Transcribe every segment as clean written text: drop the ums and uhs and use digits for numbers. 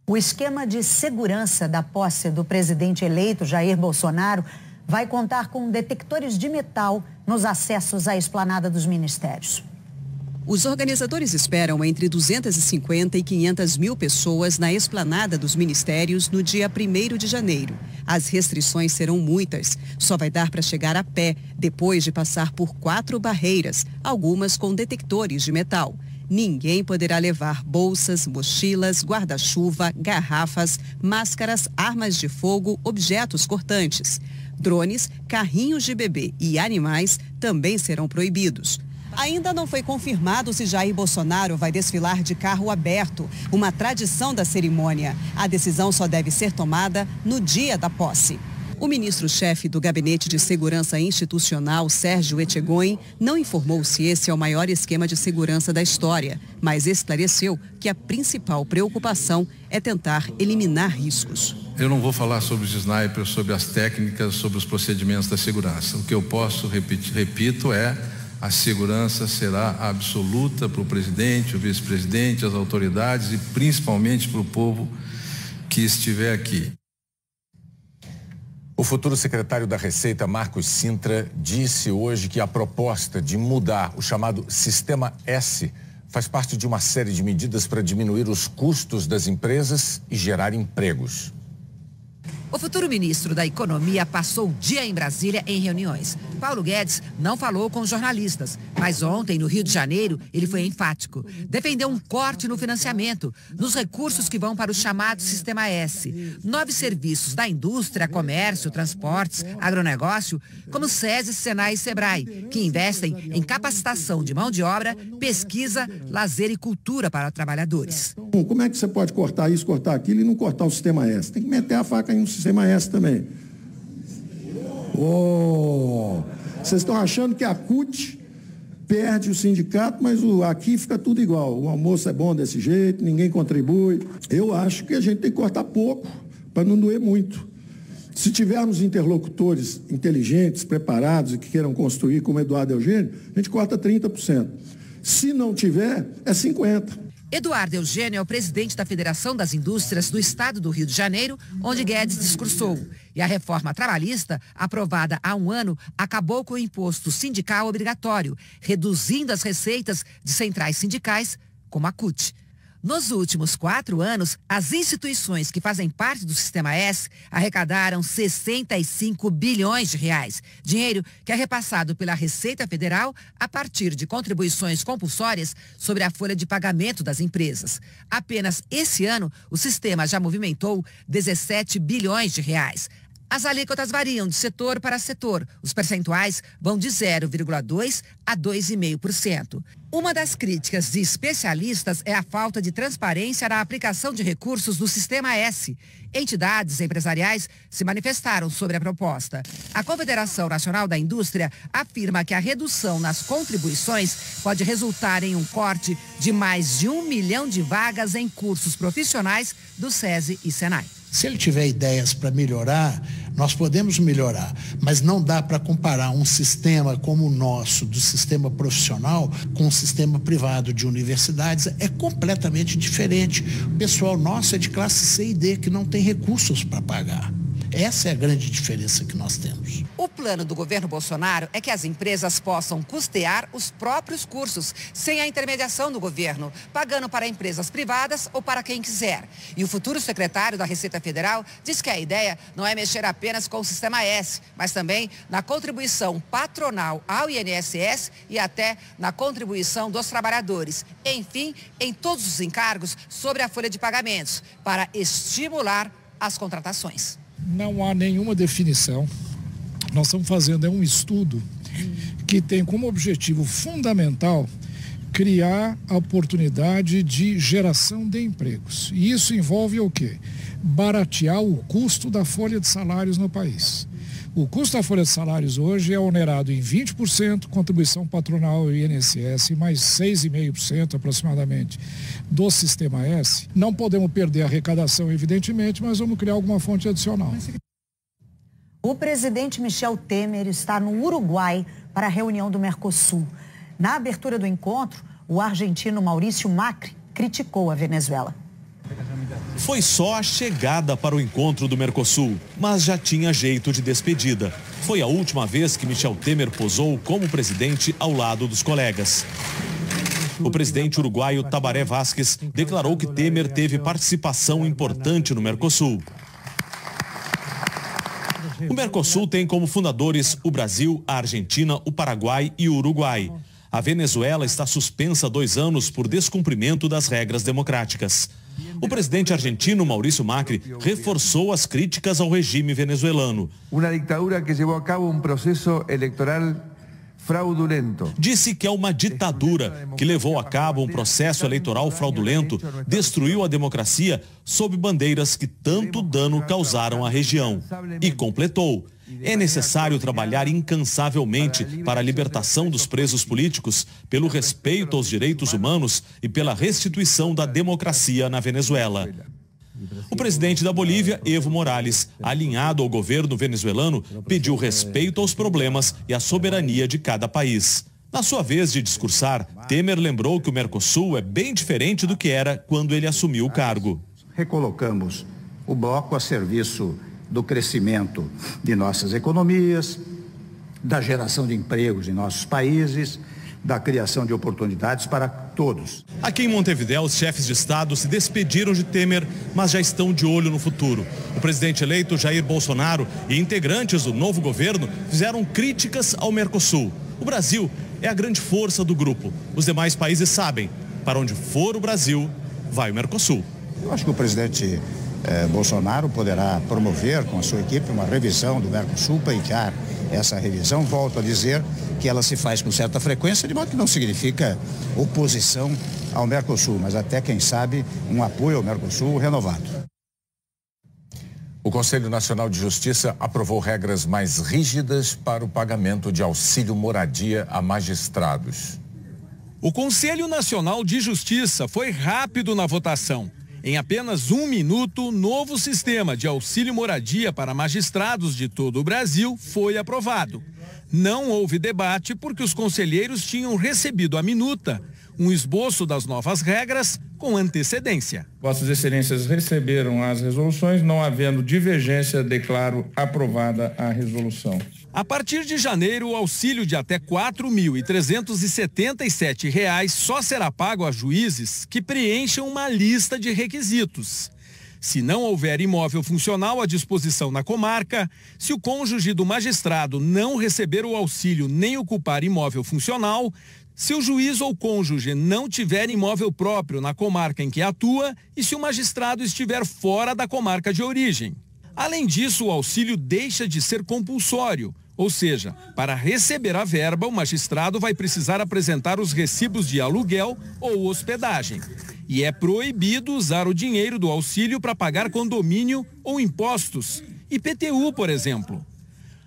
O esquema de segurança da posse do presidente eleito Jair Bolsonaro vai contar com detectores de metal nos acessos à esplanada dos ministérios. Os organizadores esperam entre 250 e 500 mil pessoas na esplanada dos ministérios no dia 1º de janeiro. As restrições serão muitas. Só vai dar para chegar a pé, depois de passar por 4 barreiras, algumas com detectores de metal. Ninguém poderá levar bolsas, mochilas, guarda-chuva, garrafas, máscaras, armas de fogo, objetos cortantes. Drones, carrinhos de bebê e animais também serão proibidos. Ainda não foi confirmado se Jair Bolsonaro vai desfilar de carro aberto, uma tradição da cerimônia. A decisão só deve ser tomada no dia da posse. O ministro-chefe do Gabinete de Segurança Institucional, Sérgio Etchegoyen, não informou se esse é o maior esquema de segurança da história, mas esclareceu que a principal preocupação é tentar eliminar riscos. Eu não vou falar sobre os snipers, sobre as técnicas, sobre os procedimentos da segurança. O que eu posso repito, a segurança será absoluta para o presidente, o vice-presidente, as autoridades e principalmente para o povo que estiver aqui. O futuro secretário da Receita, Marcos Cintra, disse hoje que a proposta de mudar o chamado Sistema S faz parte de uma série de medidas para diminuir os custos das empresas e gerar empregos. O futuro ministro da Economia passou o dia em Brasília em reuniões. Paulo Guedes não falou com jornalistas, mas ontem, no Rio de Janeiro, ele foi enfático. Defendeu um corte no financiamento, nos recursos que vão para o chamado Sistema S. 9 serviços da indústria, comércio, transportes, agronegócio, como SESI, Senai e Sebrae, que investem em capacitação de mão de obra, pesquisa, lazer e cultura para trabalhadores. Como é que você pode cortar isso, cortar aquilo e não cortar o Sistema S? Tem que meter a faca em um Sistema S também. Vocês estão achando que a CUT perde o sindicato, mas aqui fica tudo igual. O almoço é bom desse jeito, ninguém contribui. Eu acho que a gente tem que cortar pouco, para não doer muito. Se tivermos interlocutores inteligentes, preparados e que queiram construir, como Eduardo Eugênio, a gente corta 30%. Se não tiver, é 50%. Eduardo Eugênio é o presidente da Federação das Indústrias do Estado do Rio de Janeiro, onde Guedes discursou. E a reforma trabalhista, aprovada há um ano, acabou com o imposto sindical obrigatório, reduzindo as receitas de centrais sindicais, como a CUT. Nos últimos 4 anos, as instituições que fazem parte do Sistema S arrecadaram 65 bilhões de reais. Dinheiro que é repassado pela Receita Federal a partir de contribuições compulsórias sobre a folha de pagamento das empresas. Apenas esse ano, o sistema já movimentou 17 bilhões de reais. As alíquotas variam de setor para setor. Os percentuais vão de 0,2% a 2,5%. Uma das críticas de especialistas é a falta de transparência na aplicação de recursos do Sistema S. Entidades empresariais se manifestaram sobre a proposta. A Confederação Nacional da Indústria afirma que a redução nas contribuições pode resultar em um corte de mais de 1 milhão de vagas em cursos profissionais do SESI e Senai. Se ele tiver ideias para melhorar, nós podemos melhorar, mas não dá para comparar um sistema como o nosso, do sistema profissional, com um sistema privado de universidades. É completamente diferente. O pessoal nosso é de classe C e D, que não tem recursos para pagar. Essa é a grande diferença que nós temos. O plano do governo Bolsonaro é que as empresas possam custear os próprios cursos, sem a intermediação do governo, pagando para empresas privadas ou para quem quiser. E o futuro secretário da Receita Federal diz que a ideia não é mexer apenas com o Sistema S, mas também na contribuição patronal ao INSS e até na contribuição dos trabalhadores. Enfim, em todos os encargos sobre a folha de pagamentos, para estimular as contratações. Não há nenhuma definição. Nós estamos fazendo um estudo que tem como objetivo fundamental criar a oportunidade de geração de empregos. E isso envolve o quê? Baratear o custo da folha de salários no país. O custo da folha de salários hoje é onerado em 20%, contribuição patronal e INSS, mais 6,5% aproximadamente do Sistema S. Não podemos perder a arrecadação, evidentemente, mas vamos criar alguma fonte adicional. O presidente Michel Temer está no Uruguai para a reunião do Mercosul. Na abertura do encontro, o argentino Maurício Macri criticou a Venezuela. Foi só a chegada para o encontro do Mercosul, mas já tinha jeito de despedida. Foi a última vez que Michel Temer posou como presidente ao lado dos colegas. O presidente uruguaio Tabaré Vázquez declarou que Temer teve participação importante no Mercosul. O Mercosul tem como fundadores o Brasil, a Argentina, o Paraguai e o Uruguai. A Venezuela está suspensa há 2 anos por descumprimento das regras democráticas. O presidente argentino Maurício Macri reforçou as críticas ao regime venezuelano. Uma ditadura que levou a cabo um processo eleitoral fraudulento. Disse que é uma ditadura que levou a cabo um processo eleitoral fraudulento, destruiu a democracia sob bandeiras que tanto dano causaram à região. E completou: é necessário trabalhar incansavelmente para a libertação dos presos políticos, pelo respeito aos direitos humanos e pela restituição da democracia na Venezuela. O presidente da Bolívia, Evo Morales, alinhado ao governo venezuelano, pediu respeito aos problemas e à soberania de cada país. Na sua vez de discursar, Temer lembrou que o Mercosul é bem diferente do que era quando ele assumiu o cargo. Recolocamos o bloco a serviço do crescimento de nossas economias, da geração de empregos em nossos países, da criação de oportunidades para todos. Aqui em Montevidéu, os chefes de Estado se despediram de Temer, mas já estão de olho no futuro. O presidente eleito Jair Bolsonaro e integrantes do novo governo fizeram críticas ao Mercosul. O Brasil é a grande força do grupo. Os demais países sabem, para onde for o Brasil, vai o Mercosul. Eu acho que o presidente Bolsonaro poderá promover com a sua equipe uma revisão do Mercosul, pleitear essa revisão. Volto a dizer que ela se faz com certa frequência, de modo que não significa oposição ao Mercosul, mas até, quem sabe, um apoio ao Mercosul renovado. O Conselho Nacional de Justiça aprovou regras mais rígidas para o pagamento de auxílio moradia a magistrados. O Conselho Nacional de Justiça foi rápido na votação. Em apenas 1 minuto, o novo sistema de auxílio moradia para magistrados de todo o Brasil foi aprovado. Não houve debate porque os conselheiros tinham recebido à minuta um esboço das novas regras com antecedência. Vossas Excelências receberam as resoluções, não havendo divergência, declaro aprovada a resolução. A partir de janeiro, o auxílio de até R$ 4.377 só será pago a juízes que preencham uma lista de requisitos. Se não houver imóvel funcional à disposição na comarca, se o cônjuge do magistrado não receber o auxílio nem ocupar imóvel funcional, se o juiz ou cônjuge não tiver imóvel próprio na comarca em que atua e se o magistrado estiver fora da comarca de origem. Além disso, o auxílio deixa de ser compulsório, ou seja, para receber a verba, o magistrado vai precisar apresentar os recibos de aluguel ou hospedagem. E é proibido usar o dinheiro do auxílio para pagar condomínio ou impostos, IPTU, por exemplo.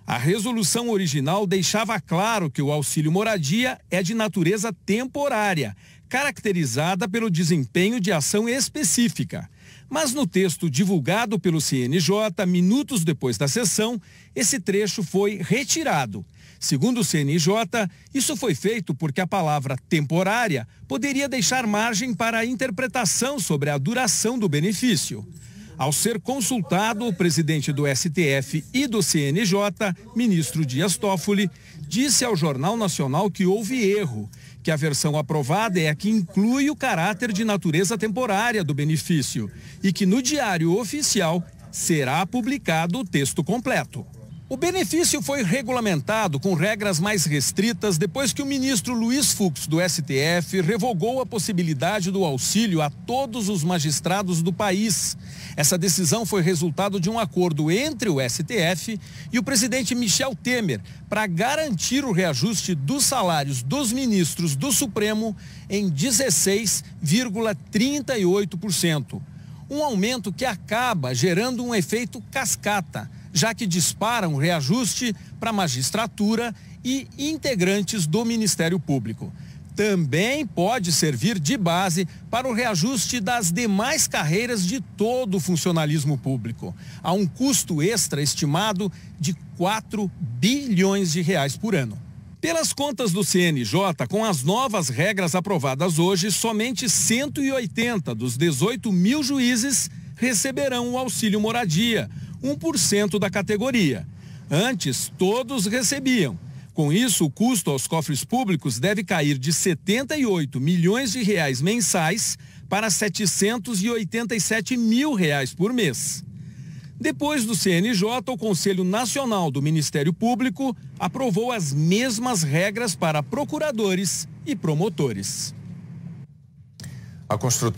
A resolução original deixava claro que o auxílio moradia é de natureza temporária, caracterizada pelo desempenho de ação específica. Mas no texto divulgado pelo CNJ, minutos depois da sessão, esse trecho foi retirado. Segundo o CNJ, isso foi feito porque a palavra temporária poderia deixar margem para a interpretação sobre a duração do benefício. Ao ser consultado, o presidente do STF e do CNJ, ministro Dias Toffoli, disse ao Jornal Nacional que houve erro, que a versão aprovada é a que inclui o caráter de natureza temporária do benefício e que no Diário Oficial será publicado o texto completo. O benefício foi regulamentado com regras mais restritas depois que o ministro Luiz Fux, do STF, revogou a possibilidade do auxílio a todos os magistrados do país. Essa decisão foi resultado de um acordo entre o STF e o presidente Michel Temer para garantir o reajuste dos salários dos ministros do Supremo em 16,38%. Um aumento que acaba gerando um efeito cascata, já que dispara um reajuste para a magistratura e integrantes do Ministério Público. Também pode servir de base para o reajuste das demais carreiras de todo o funcionalismo público. Há um custo extra estimado de R$ 4 bilhões por ano. Pelas contas do CNJ, com as novas regras aprovadas hoje, somente 180 dos 18 mil juízes receberão o auxílio moradia, 1% da categoria. Antes, todos recebiam. Com isso, o custo aos cofres públicos deve cair de 78 milhões de reais mensais para 787 mil reais por mês. Depois do CNJ, o Conselho Nacional do Ministério Público aprovou as mesmas regras para procuradores e promotores. A construtora